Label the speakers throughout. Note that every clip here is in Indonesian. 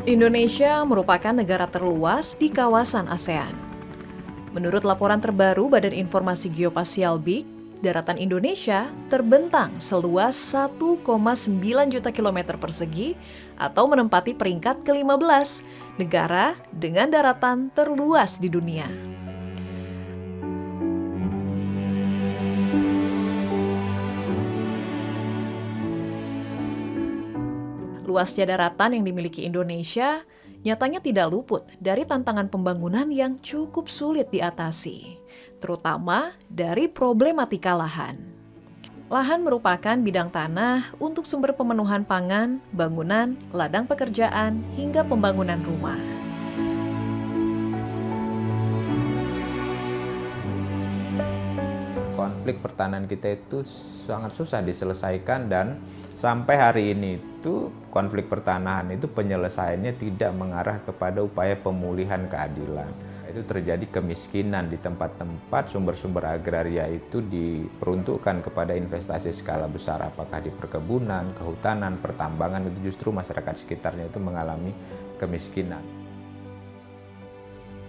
Speaker 1: Indonesia merupakan negara terluas di kawasan ASEAN. Menurut laporan terbaru Badan Informasi Geospasial BIG, daratan Indonesia terbentang seluas 1,9 juta kilometer persegi atau menempati peringkat ke-15 negara dengan daratan terluas di dunia. Luasnya daratan yang dimiliki Indonesia nyatanya tidak luput dari tantangan pembangunan yang cukup sulit diatasi, terutama dari problematika lahan. Lahan merupakan bidang tanah untuk sumber pemenuhan pangan, bangunan, ladang pekerjaan, hingga pembangunan rumah.
Speaker 2: Konflik pertanahan kita itu sangat susah diselesaikan, dan sampai hari ini itu konflik pertanahan itu penyelesaiannya tidak mengarah kepada upaya pemulihan keadilan. Itu terjadi kemiskinan di tempat-tempat sumber-sumber agraria itu diperuntukkan kepada investasi skala besar, apakah di perkebunan, kehutanan, pertambangan, itu justru masyarakat sekitarnya itu mengalami kemiskinan.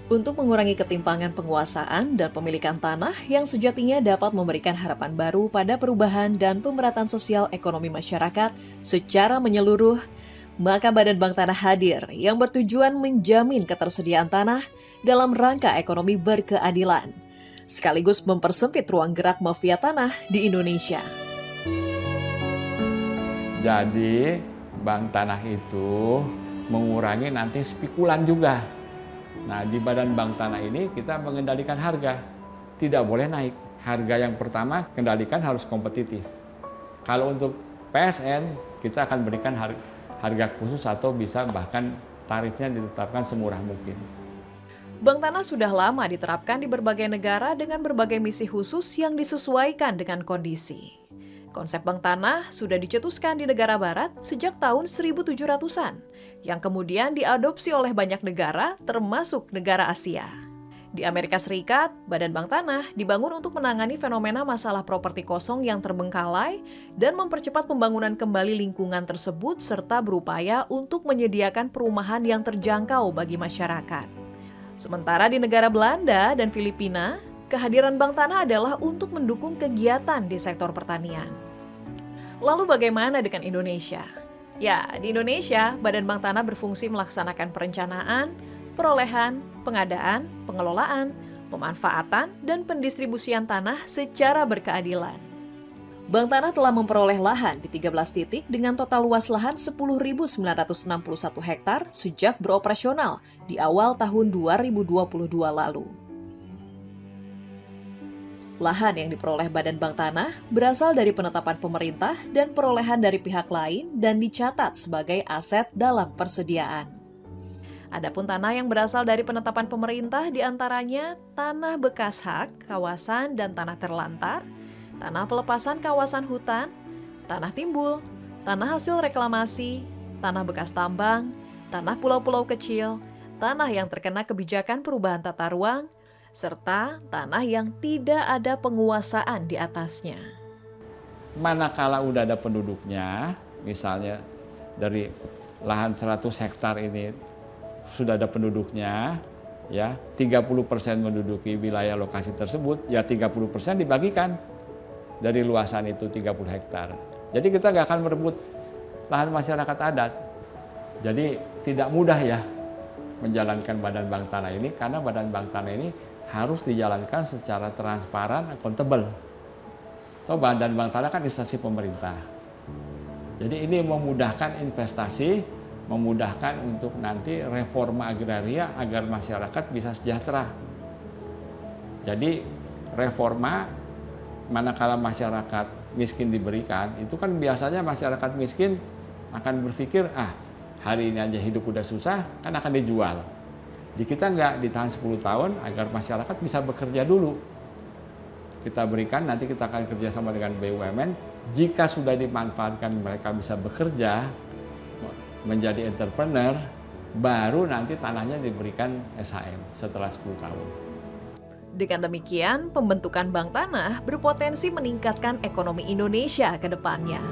Speaker 1: Untuk mengurangi ketimpangan penguasaan dan pemilikan tanah yang sejatinya dapat memberikan harapan baru pada perubahan dan pemerataan sosial ekonomi masyarakat secara menyeluruh, maka Badan Bank Tanah hadir yang bertujuan menjamin ketersediaan tanah dalam rangka ekonomi berkeadilan, sekaligus mempersempit ruang gerak mafia tanah di Indonesia.
Speaker 3: Jadi Bank Tanah itu mengurangi nanti spekulan juga. Nah, di Badan Bank Tanah ini kita mengendalikan harga, tidak boleh naik. Harga yang pertama, kendalikan harus kompetitif. Kalau untuk PSN, kita akan berikan harga khusus atau bisa bahkan tarifnya ditetapkan semurah mungkin.
Speaker 1: Bank Tanah sudah lama diterapkan di berbagai negara dengan berbagai misi khusus yang disesuaikan dengan kondisi. Konsep Bank Tanah sudah dicetuskan di negara barat sejak tahun 1700-an, yang kemudian diadopsi oleh banyak negara, termasuk negara Asia. Di Amerika Serikat, Badan Bank Tanah dibangun untuk menangani fenomena masalah properti kosong yang terbengkalai dan mempercepat pembangunan kembali lingkungan tersebut serta berupaya untuk menyediakan perumahan yang terjangkau bagi masyarakat. Sementara di negara Belanda dan Filipina, kehadiran Bank Tanah adalah untuk mendukung kegiatan di sektor pertanian. Lalu bagaimana dengan Indonesia? Ya, di Indonesia, Badan Bank Tanah berfungsi melaksanakan perencanaan, perolehan, pengadaan, pengelolaan, pemanfaatan, dan pendistribusian tanah secara berkeadilan. Bank Tanah telah memperoleh lahan di 13 titik dengan total luas lahan 10.961 hektar sejak beroperasional di awal tahun 2022 lalu. Lahan yang diperoleh Badan Bank Tanah berasal dari penetapan pemerintah dan perolehan dari pihak lain dan dicatat sebagai aset dalam persediaan. Adapun tanah yang berasal dari penetapan pemerintah diantaranya tanah bekas hak, kawasan dan tanah terlantar, tanah pelepasan kawasan hutan, tanah timbul, tanah hasil reklamasi, tanah bekas tambang, tanah pulau-pulau kecil, tanah yang terkena kebijakan perubahan tata ruang, serta tanah yang tidak ada penguasaan di atasnya.
Speaker 3: Manakala udah ada penduduknya, misalnya dari lahan 100 hektar ini sudah ada penduduknya, ya 30% menduduki wilayah lokasi tersebut, ya 30% dibagikan dari luasan itu 30 hektar. Jadi kita nggak akan merebut lahan masyarakat adat. Jadi tidak mudah ya menjalankan Badan Bank Tanah ini, karena Badan Bank Tanah ini harus dijalankan secara transparan, akuntabel. So, Badan Bank Tanah kan instansi pemerintah. Jadi ini memudahkan investasi, memudahkan untuk nanti reforma agraria agar masyarakat bisa sejahtera. Jadi reforma manakala masyarakat miskin diberikan, itu kan biasanya masyarakat miskin akan berpikir, hari ini aja hidup udah susah, kan akan dijual. Di kita nggak, ditahan 10 tahun agar masyarakat bisa bekerja dulu. Kita berikan, nanti kita akan kerjasama dengan BUMN. Jika sudah dimanfaatkan mereka bisa bekerja, menjadi entrepreneur, baru nanti tanahnya diberikan SHM setelah 10 tahun.
Speaker 1: Dengan demikian, pembentukan Bank Tanah berpotensi meningkatkan ekonomi Indonesia ke depannya.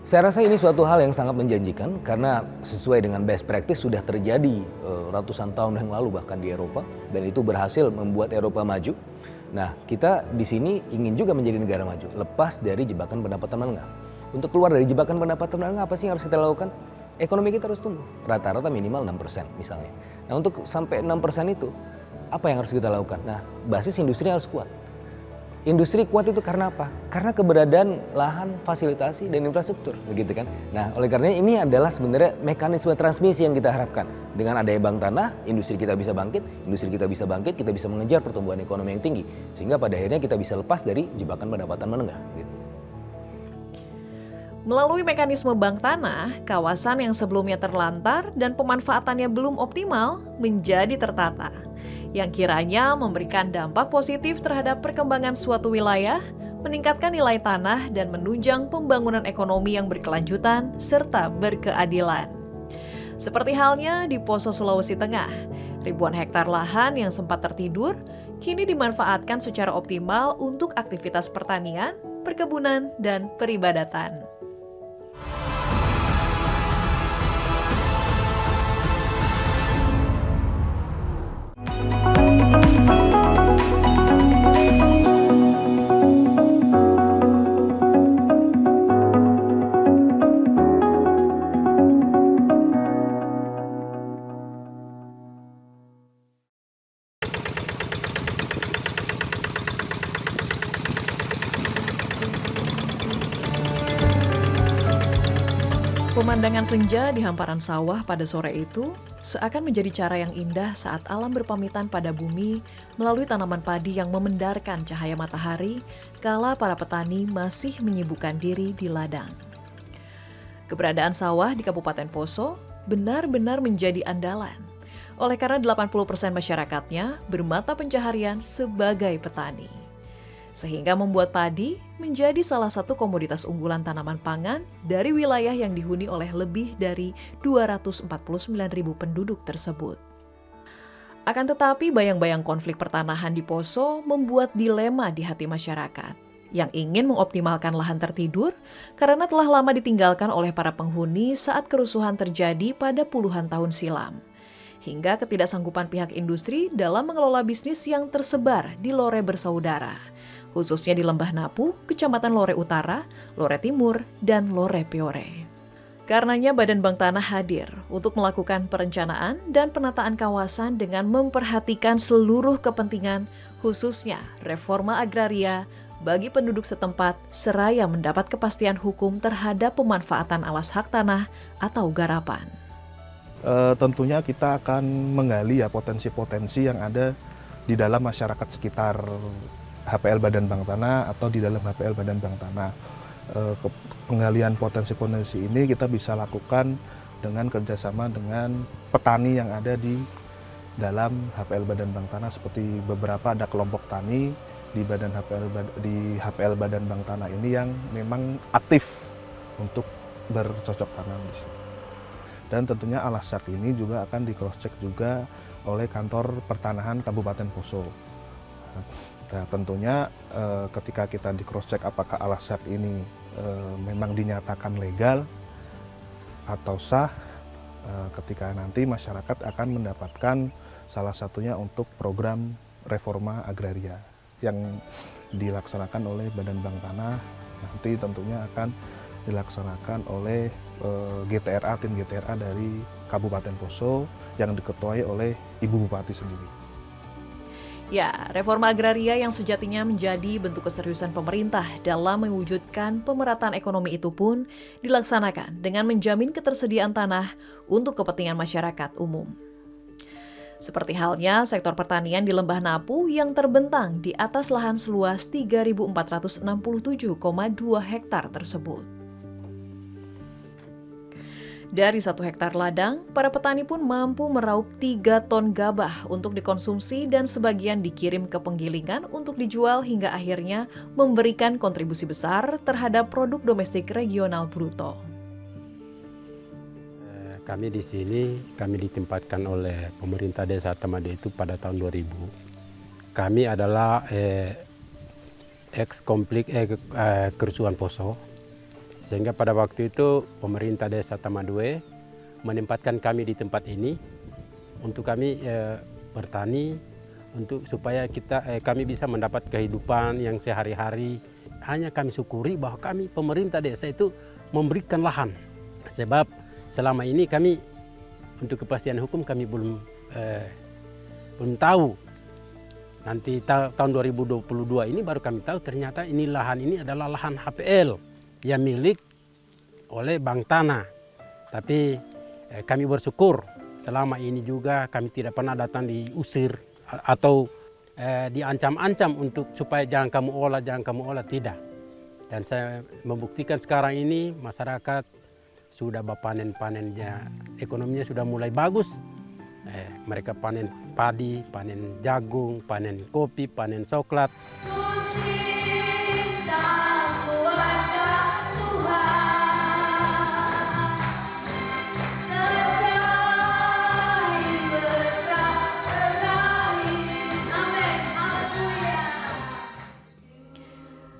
Speaker 4: Saya rasa ini suatu hal yang sangat menjanjikan karena sesuai dengan best practice sudah terjadi ratusan tahun yang lalu bahkan di Eropa, dan itu berhasil membuat Eropa maju. Nah, kita di sini ingin juga menjadi negara maju, lepas dari jebakan pendapatan menengah. Untuk keluar dari jebakan pendapatan menengah, apa sih yang harus kita lakukan? Ekonomi kita harus tumbuh, rata-rata minimal 6% misalnya. Nah, untuk sampai 6% itu, apa yang harus kita lakukan? Nah, basis industri harus kuat. Industri kuat itu karena apa? Karena keberadaan lahan, fasilitasi, dan infrastruktur, begitu kan? Nah, oleh karena ini adalah sebenarnya mekanisme transmisi yang kita harapkan. Dengan adanya bank tanah, industri kita bisa bangkit, kita bisa mengejar pertumbuhan ekonomi yang tinggi, sehingga pada akhirnya kita bisa lepas dari jebakan pendapatan menengah. Gitu.
Speaker 1: Melalui mekanisme bank tanah, kawasan yang sebelumnya terlantar dan pemanfaatannya belum optimal menjadi tertata, yang kiranya memberikan dampak positif terhadap perkembangan suatu wilayah, meningkatkan nilai tanah dan menunjang pembangunan ekonomi yang berkelanjutan serta berkeadilan. Seperti halnya di Poso, Sulawesi Tengah, ribuan hektar lahan yang sempat tertidur kini dimanfaatkan secara optimal untuk aktivitas pertanian, perkebunan, dan peribadatan. Pemandangan senja di hamparan sawah pada sore itu seakan menjadi cara yang indah saat alam berpamitan pada bumi melalui tanaman padi yang memendarkan cahaya matahari kala para petani masih menyibukkan diri di ladang. Keberadaan sawah di Kabupaten Poso benar-benar menjadi andalan, oleh karena 80% masyarakatnya bermata pencaharian sebagai petani. Sehingga membuat padi menjadi salah satu komoditas unggulan tanaman pangan dari wilayah yang dihuni oleh lebih dari 249.000 penduduk tersebut. Akan tetapi bayang-bayang konflik pertanahan di Poso membuat dilema di hati masyarakat yang ingin mengoptimalkan lahan tertidur karena telah lama ditinggalkan oleh para penghuni saat kerusuhan terjadi pada puluhan tahun silam. Hingga ketidaksanggupan pihak industri dalam mengelola bisnis yang tersebar di Lore Bersaudara, khususnya di Lembah Napu, Kecamatan Lore Utara, Lore Timur, dan Lore Peore. Karenanya Badan Bank Tanah hadir untuk melakukan perencanaan dan penataan kawasan dengan memperhatikan seluruh kepentingan, khususnya reforma agraria bagi penduduk setempat, seraya mendapat kepastian hukum terhadap pemanfaatan alas hak tanah atau garapan.
Speaker 5: Tentunya kita akan menggali ya potensi-potensi yang ada di dalam masyarakat sekitar HPL Badan Bank Tanah atau di dalam HPL Badan Bank Tanah. Penggalian potensi-potensi ini kita bisa lakukan dengan kerjasama dengan petani yang ada di dalam HPL Badan Bank Tanah, seperti beberapa ada kelompok tani di HPL Badan Bank Tanah ini yang memang aktif untuk bercocok tanam di sini. Dan tentunya alas hak ini juga akan di cross check juga oleh kantor pertanahan Kabupaten Poso. Nah, tentunya ketika kita di cross check apakah alas hak ini memang dinyatakan legal atau sah, ketika nanti masyarakat akan mendapatkan salah satunya untuk program reforma agraria yang dilaksanakan oleh Badan Bank Tanah, nanti tentunya akan dilaksanakan oleh tim GTRA dari Kabupaten Poso yang diketuai oleh Ibu Bupati sendiri.
Speaker 1: Ya, reforma agraria yang sejatinya menjadi bentuk keseriusan pemerintah dalam mewujudkan pemerataan ekonomi itu pun dilaksanakan dengan menjamin ketersediaan tanah untuk kepentingan masyarakat umum. Seperti halnya sektor pertanian di Lembah Napu yang terbentang di atas lahan seluas 3.467,2 hektar tersebut. Dari 1 hektar ladang, para petani pun mampu meraup 3 ton gabah untuk dikonsumsi dan sebagian dikirim ke penggilingan untuk dijual hingga akhirnya memberikan kontribusi besar terhadap produk domestik regional bruto.
Speaker 6: Kami di sini, kami ditempatkan oleh pemerintah desa Tamade itu pada tahun 2000. Kami adalah ex-konflik kerusuhan Poso, Sehingga pada waktu itu pemerintah desa Tamadue menempatkan kami di tempat ini untuk kami bertani, untuk supaya kami bisa mendapat kehidupan yang sehari-hari. Hanya kami syukuri bahwa kami pemerintah desa itu memberikan lahan. Sebab selama ini kami untuk kepastian hukum kami belum tahu. Nanti tahun 2022 ini baru kami tahu ternyata ini lahan ini adalah lahan HPL yang milik oleh Bank Tanah. Tapi kami bersyukur selama ini juga kami tidak pernah datang diusir atau diancam-ancam untuk supaya jangan kamu olah, tidak. Dan saya membuktikan sekarang ini masyarakat sudah panen-panennya, ekonominya sudah mulai bagus. Mereka panen padi, panen jagung, panen kopi, panen coklat.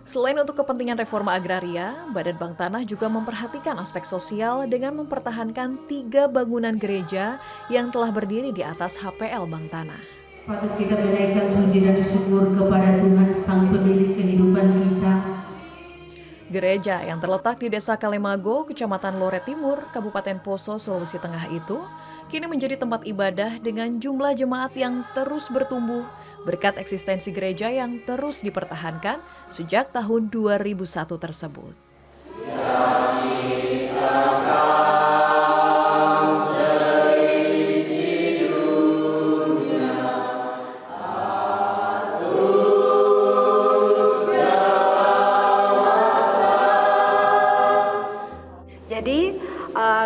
Speaker 1: Selain untuk kepentingan reforma agraria, Badan Bank Tanah juga memperhatikan aspek sosial dengan mempertahankan 3 bangunan gereja yang telah berdiri di atas HPL Bank Tanah.
Speaker 7: Patut kita menaikkan puji dan syukur kepada Tuhan Sang Pemilik kehidupan kita.
Speaker 1: Gereja yang terletak di Desa Kalemago, Kecamatan Lore Timur, Kabupaten Poso, Sulawesi Tengah itu kini menjadi tempat ibadah dengan jumlah jemaat yang terus bertumbuh berkat eksistensi gereja yang terus dipertahankan sejak tahun 2001 tersebut.
Speaker 8: Jadi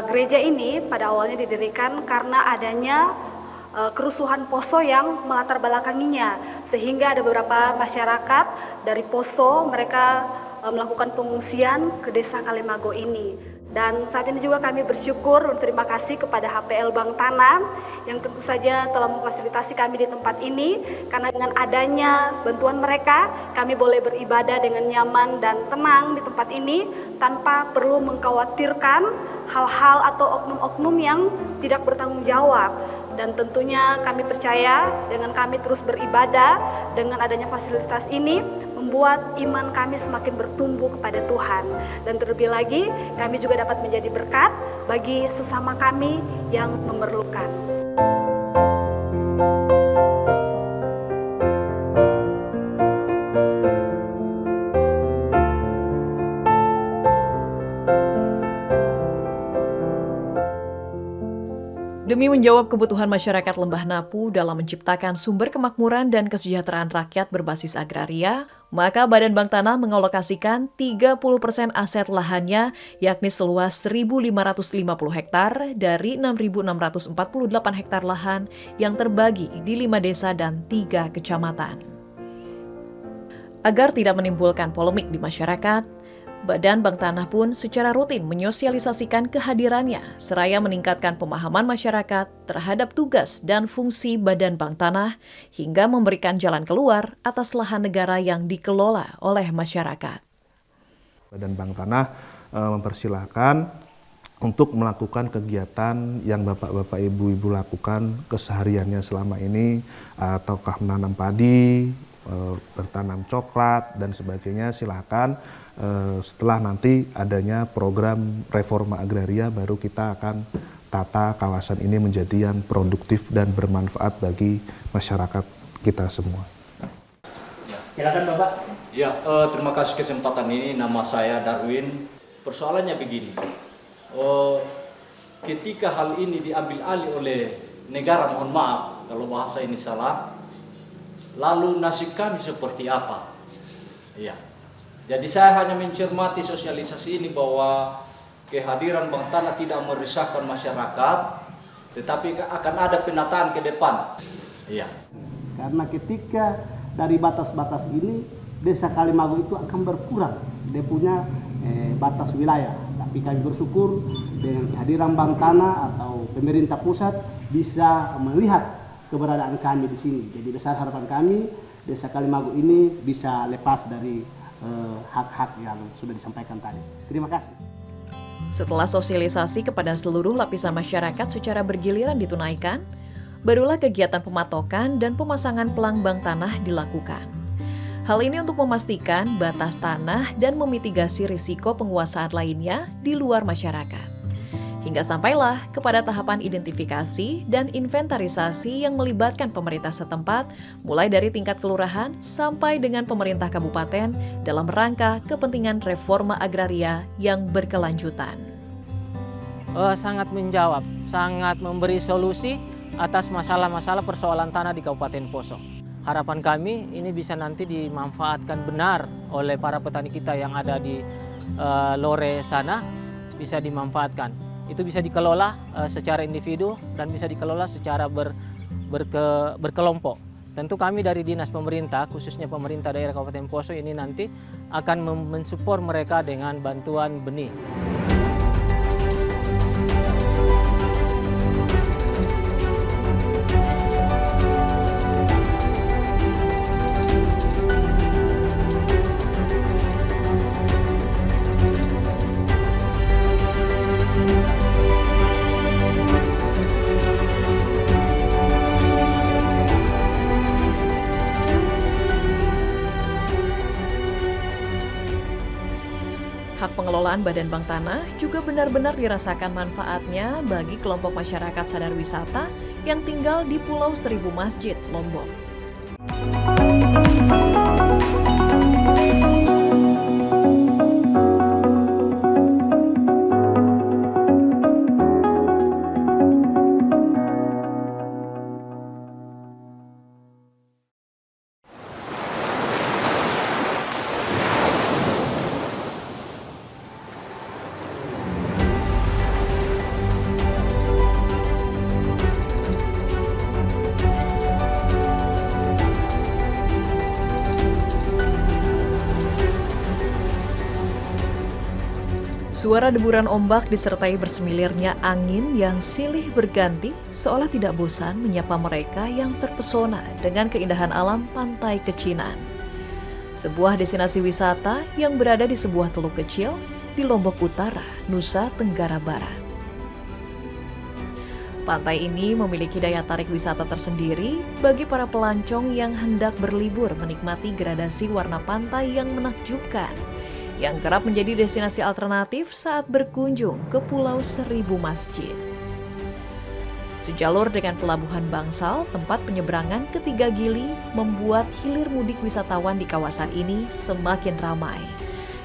Speaker 8: gereja ini pada awalnya didirikan karena adanya kerusuhan Poso yang melatar belakanginya, sehingga ada beberapa masyarakat dari Poso mereka melakukan pengungsian ke Desa Kalemago ini. Dan saat ini juga kami bersyukur dan terima kasih kepada HPL Bank Tanah yang tentu saja telah memfasilitasi kami di tempat ini, karena dengan adanya bantuan mereka kami boleh beribadah dengan nyaman dan tenang di tempat ini tanpa perlu mengkhawatirkan hal-hal atau oknum-oknum yang tidak bertanggung jawab. Dan tentunya kami percaya dengan kami terus beribadah, dengan adanya fasilitas ini membuat iman kami semakin bertumbuh kepada Tuhan. Dan terlebih lagi kami juga dapat menjadi berkat bagi sesama kami yang memerlukan.
Speaker 1: Demi menjawab kebutuhan masyarakat Lembah Napu dalam menciptakan sumber kemakmuran dan kesejahteraan rakyat berbasis agraria, maka Badan Bank Tanah mengalokasikan 30% aset lahannya, yakni seluas 1.550 hektar dari 6.648 hektar lahan yang terbagi di 5 desa dan 3 kecamatan. Agar tidak menimbulkan polemik di masyarakat, Badan Bank Tanah pun secara rutin menyosialisasikan kehadirannya seraya meningkatkan pemahaman masyarakat terhadap tugas dan fungsi Badan Bank Tanah hingga memberikan jalan keluar atas lahan negara yang dikelola oleh masyarakat.
Speaker 5: Badan Bank Tanah mempersilahkan untuk melakukan kegiatan yang bapak-bapak ibu-ibu lakukan kesehariannya selama ini, ataukah menanam padi, bertanam coklat dan sebagainya, silakan. Setelah nanti adanya program reforma agraria, baru kita akan tata kawasan ini menjadi yang produktif dan bermanfaat bagi masyarakat kita semua.
Speaker 9: Silakan Bapak.
Speaker 10: Ya, terima kasih kesempatan ini. Nama saya Darwin. Persoalannya begini, ketika hal ini diambil alih oleh negara, mohon maaf kalau bahasa ini salah, lalu nasib kami seperti apa? Ya. Jadi saya hanya mencermati sosialisasi ini bahwa kehadiran Bank Tanah tidak meresahkan masyarakat, tetapi akan ada penataan ke depan. Iya.
Speaker 9: Karena ketika dari batas-batas ini, Desa Kalemago itu akan berkurang, dia punya batas wilayah. Tapi kami bersyukur dengan kehadiran Bank Tanah atau pemerintah pusat bisa melihat keberadaan kami di sini. Jadi besar harapan kami, Desa Kalemago ini bisa lepas dari hak-hak yang sudah disampaikan tadi. Terima kasih.
Speaker 1: Setelah sosialisasi kepada seluruh lapisan masyarakat secara bergiliran ditunaikan, barulah kegiatan pematokan dan pemasangan pelang bank tanah dilakukan. Hal ini untuk memastikan batas tanah dan memitigasi risiko penguasaan lainnya di luar masyarakat. Hingga sampailah kepada tahapan identifikasi dan inventarisasi yang melibatkan pemerintah setempat, mulai dari tingkat kelurahan sampai dengan pemerintah kabupaten dalam rangka kepentingan reforma agraria yang berkelanjutan.
Speaker 11: Sangat menjawab, sangat memberi solusi atas masalah-masalah persoalan tanah di Kabupaten Poso. Harapan kami ini bisa nanti dimanfaatkan benar oleh para petani kita yang ada di Lore sana, bisa dimanfaatkan. Itu bisa dikelola secara individu dan bisa dikelola secara berkelompok. Tentu kami dari Dinas Pemerintah, khususnya pemerintah daerah Kabupaten Poso ini nanti akan mensupport mereka dengan bantuan benih.
Speaker 1: Hak pengelolaan Badan Bank Tanah juga benar-benar dirasakan manfaatnya bagi kelompok masyarakat sadar wisata yang tinggal di Pulau Seribu Masjid, Lombok. Suara deburan ombak disertai bersemilirnya angin yang silih berganti seolah tidak bosan menyapa mereka yang terpesona dengan keindahan alam Pantai Kecinan. Sebuah destinasi wisata yang berada di sebuah teluk kecil di Lombok Utara, Nusa Tenggara Barat. Pantai ini memiliki daya tarik wisata tersendiri bagi para pelancong yang hendak berlibur menikmati gradasi warna pantai yang menakjubkan, yang kerap menjadi destinasi alternatif saat berkunjung ke Pulau Seribu Masjid. Sejalur dengan pelabuhan Bangsal, tempat penyeberangan ketiga Gili, membuat hilir mudik wisatawan di kawasan ini semakin ramai.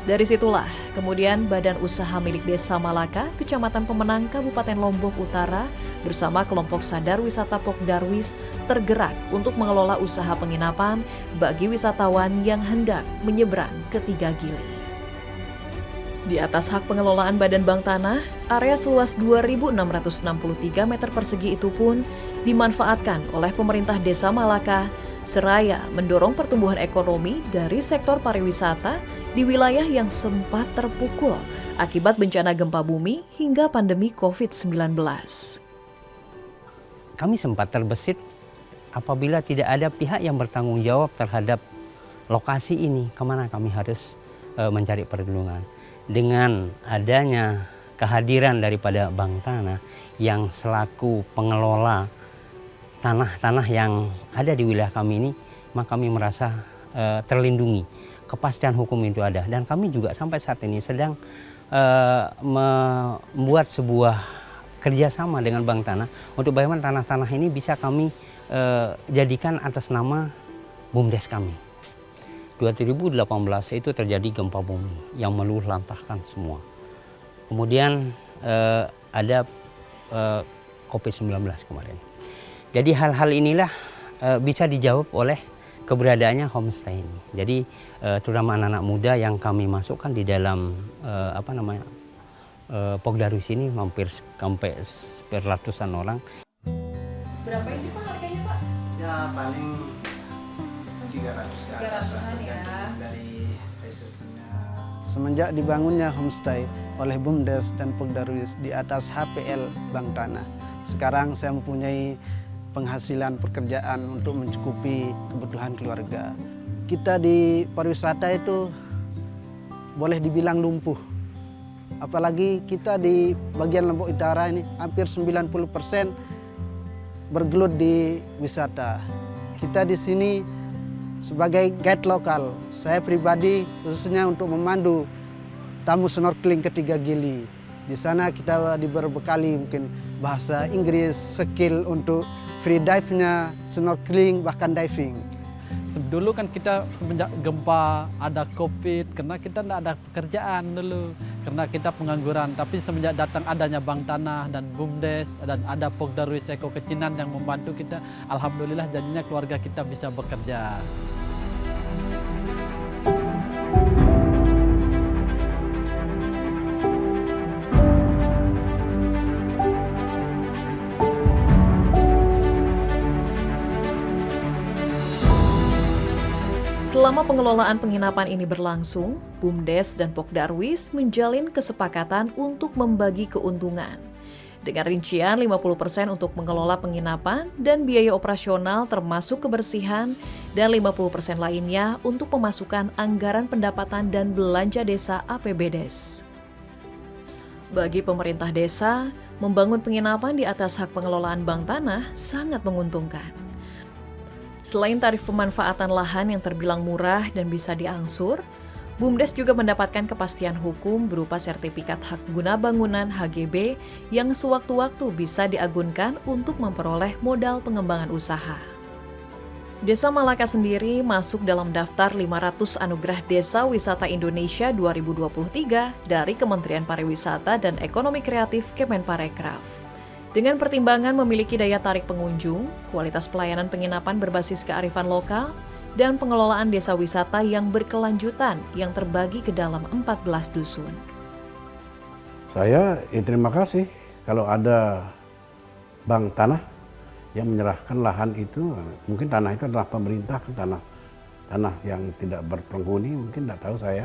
Speaker 1: Dari situlah, kemudian Badan Usaha milik Desa Malaka, Kecamatan Pemenang, Kabupaten Lombok Utara, bersama kelompok sadar wisata Pok Darwis, tergerak untuk mengelola usaha penginapan bagi wisatawan yang hendak menyeberang ketiga Gili. Di atas hak pengelolaan Badan Bank Tanah, area seluas 2.663 meter persegi itu pun dimanfaatkan oleh pemerintah Desa Malaka, seraya mendorong pertumbuhan ekonomi dari sektor pariwisata di wilayah yang sempat terpukul akibat bencana gempa bumi hingga pandemi COVID-19.
Speaker 6: Kami sempat terbesit apabila tidak ada pihak yang bertanggung jawab terhadap lokasi ini, kemana kami harus mencari perlindungan. Dengan adanya kehadiran daripada Bank Tanah yang selaku pengelola tanah-tanah yang ada di wilayah kami ini, maka kami merasa terlindungi, kepastian hukum itu ada. Dan kami juga sampai saat ini sedang membuat sebuah kerjasama dengan Bank Tanah untuk bagaimana tanah-tanah ini bisa kami jadikan atas nama BUMDes kami. 2018 itu terjadi gempa bumi yang meluluh lantahkan semua. Kemudian ada COVID-19 kemarin. Jadi hal-hal inilah bisa dijawab oleh keberadaannya homestay ini. Jadi terutama anak-anak muda yang kami masukkan di dalam Pok Darwis ini hampir sampai ratusan orang.
Speaker 1: Berapa ini Pak harganya Pak?
Speaker 12: Ya paling
Speaker 1: 300-an ya.
Speaker 12: Dari resesnya.
Speaker 9: Semenjak dibangunnya homestay oleh BUMDes dan Pok Darwis di atas HPL Bank Tanah, sekarang saya mempunyai penghasilan pekerjaan untuk mencukupi kebutuhan keluarga. Kita di pariwisata itu boleh dibilang lumpuh Apalagi kita di bagian Lombok Utara ini hampir 90% bergelut di wisata. Kita di sini sebagai guide lokal, saya pribadi khususnya untuk memandu tamu snorkeling ke Tiga Gili. Di sana kita diberbekali mungkin bahasa Inggris, skill untuk free dive-nya, snorkeling, bahkan diving.
Speaker 13: Dulu kan kita semenjak gempa ada COVID, karena kita tidak ada pekerjaan dulu, karena kita pengangguran. Tapi semenjak datang adanya Bank Tanah dan BUMDes dan ada Pokdarwis Eko Kecinan yang membantu kita, alhamdulillah jadinya keluarga kita bisa bekerja.
Speaker 1: Selama pengelolaan penginapan ini berlangsung, BUMDes dan Pokdarwis menjalin kesepakatan untuk membagi keuntungan. Dengan rincian 50% untuk mengelola penginapan dan biaya operasional termasuk kebersihan, dan 50% lainnya untuk pemasukan anggaran pendapatan dan belanja desa APBDes. Bagi pemerintah desa, membangun penginapan di atas hak pengelolaan Bank Tanah sangat menguntungkan. Selain tarif pemanfaatan lahan yang terbilang murah dan bisa diangsur, BUMDes juga mendapatkan kepastian hukum berupa sertifikat hak guna bangunan HGB yang sewaktu-waktu bisa diagunkan untuk memperoleh modal pengembangan usaha. Desa Malaka sendiri masuk dalam daftar 500 Anugerah Desa Wisata Indonesia 2023 dari Kementerian Pariwisata dan Ekonomi Kreatif Kemenparekraf. Dengan pertimbangan memiliki daya tarik pengunjung, kualitas pelayanan penginapan berbasis kearifan lokal, dan pengelolaan desa wisata yang berkelanjutan yang terbagi ke dalam 14 dusun.
Speaker 14: Saya terima kasih kalau ada Bank Tanah yang menyerahkan lahan itu. Mungkin tanah itu adalah pemerintah, kan tanah yang tidak berpenghuni, mungkin tidak tahu saya.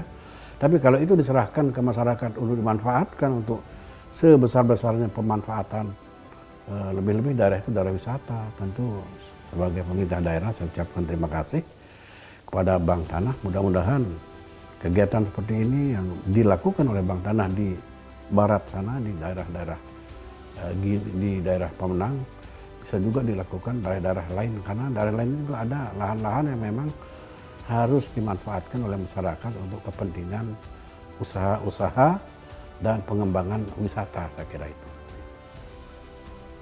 Speaker 14: Tapi kalau itu diserahkan ke masyarakat untuk dimanfaatkan untuk sebesar-besarnya pemanfaatan, lebih-lebih daerah itu daerah wisata, tentu sebagai pemerintah daerah saya ucapkan terima kasih kepada Bank Tanah. Mudah-mudahan kegiatan seperti ini yang dilakukan oleh Bank Tanah di barat sana, di daerah Pemenang, bisa juga dilakukan daerah-daerah lain, karena daerah lain juga ada lahan-lahan yang memang harus dimanfaatkan oleh masyarakat untuk kepentingan usaha-usaha dan pengembangan wisata, saya kira itu.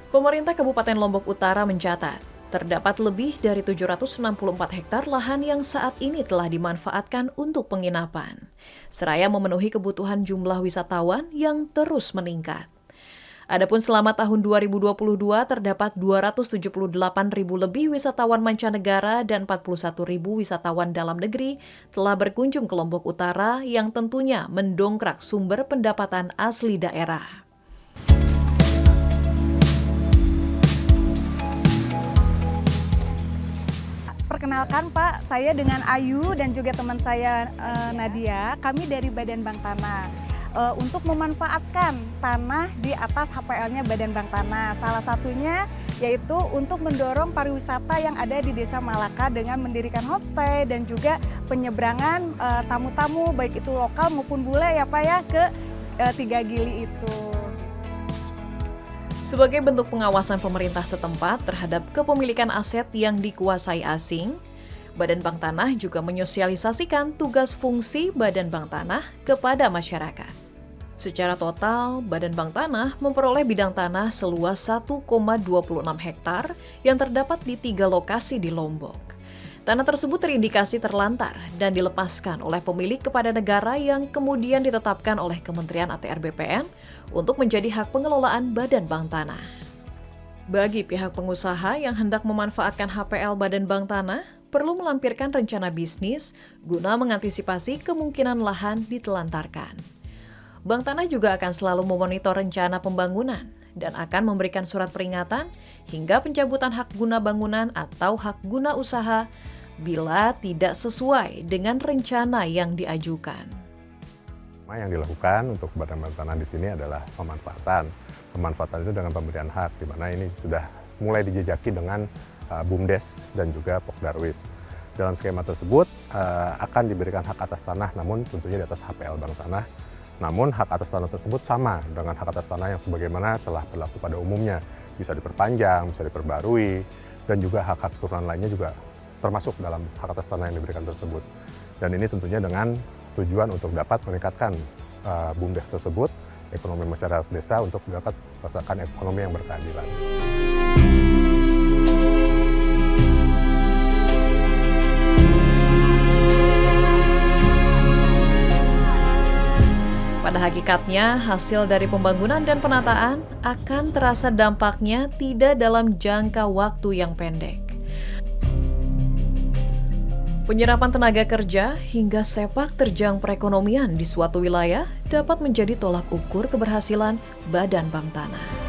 Speaker 1: Pemerintah Kabupaten Lombok Utara mencatat, terdapat lebih dari 764 hektar lahan yang saat ini telah dimanfaatkan untuk penginapan, seraya memenuhi kebutuhan jumlah wisatawan yang terus meningkat. Adapun selama tahun 2022 terdapat 278.000 lebih wisatawan mancanegara dan 41.000 wisatawan dalam negeri telah berkunjung ke Lombok Utara yang tentunya mendongkrak sumber pendapatan asli daerah.
Speaker 15: Perkenalkan Pak, saya dengan Ayu dan juga teman saya Nadia, kami dari Badan Bank Tanah. Untuk memanfaatkan tanah di atas HPL-nya Badan Bank Tanah. Salah satunya yaitu untuk mendorong pariwisata yang ada di Desa Malaka dengan mendirikan homestay dan juga penyeberangan tamu-tamu baik itu lokal maupun bule ya Pak ya ke Tiga Gili itu.
Speaker 1: Sebagai bentuk pengawasan pemerintah setempat terhadap kepemilikan aset yang dikuasai asing, Badan Bank Tanah juga menyosialisasikan tugas fungsi Badan Bank Tanah kepada masyarakat. Secara total, Badan Bank Tanah memperoleh bidang tanah seluas 1,26 hektar yang terdapat di 3 lokasi di Lombok. Tanah tersebut terindikasi terlantar dan dilepaskan oleh pemilik kepada negara yang kemudian ditetapkan oleh Kementerian ATR BPN untuk menjadi hak pengelolaan Badan Bank Tanah. Bagi pihak pengusaha yang hendak memanfaatkan HPL Badan Bank Tanah, perlu melampirkan rencana bisnis guna mengantisipasi kemungkinan lahan ditelantarkan. Bank Tanah juga akan selalu memonitor rencana pembangunan dan akan memberikan surat peringatan hingga pencabutan hak guna bangunan atau hak guna usaha bila tidak sesuai dengan rencana yang diajukan.
Speaker 16: Yang dilakukan untuk Badan Bank Tanah di sini adalah pemanfaatan. Pemanfaatan itu dengan pemberian hak, di mana ini sudah mulai dijejaki dengan BUMDes dan juga Pokdarwis. Dalam skema tersebut akan diberikan hak atas tanah, namun tentunya di atas HPL Bank Tanah Namun hak atas tanah tersebut sama dengan hak atas tanah yang sebagaimana telah berlaku pada umumnya. Bisa diperpanjang, bisa diperbarui, dan juga hak-hak turunan lainnya juga termasuk dalam hak atas tanah yang diberikan tersebut. Dan ini tentunya dengan tujuan untuk dapat meningkatkan BUMDes tersebut, ekonomi masyarakat desa untuk dapat merasakan ekonomi yang berkeadilan.
Speaker 1: Pada hakikatnya, hasil dari pembangunan dan penataan akan terasa dampaknya tidak dalam jangka waktu yang pendek. Penyerapan tenaga kerja hingga sepak terjang perekonomian di suatu wilayah dapat menjadi tolak ukur keberhasilan Badan Bank Tanah.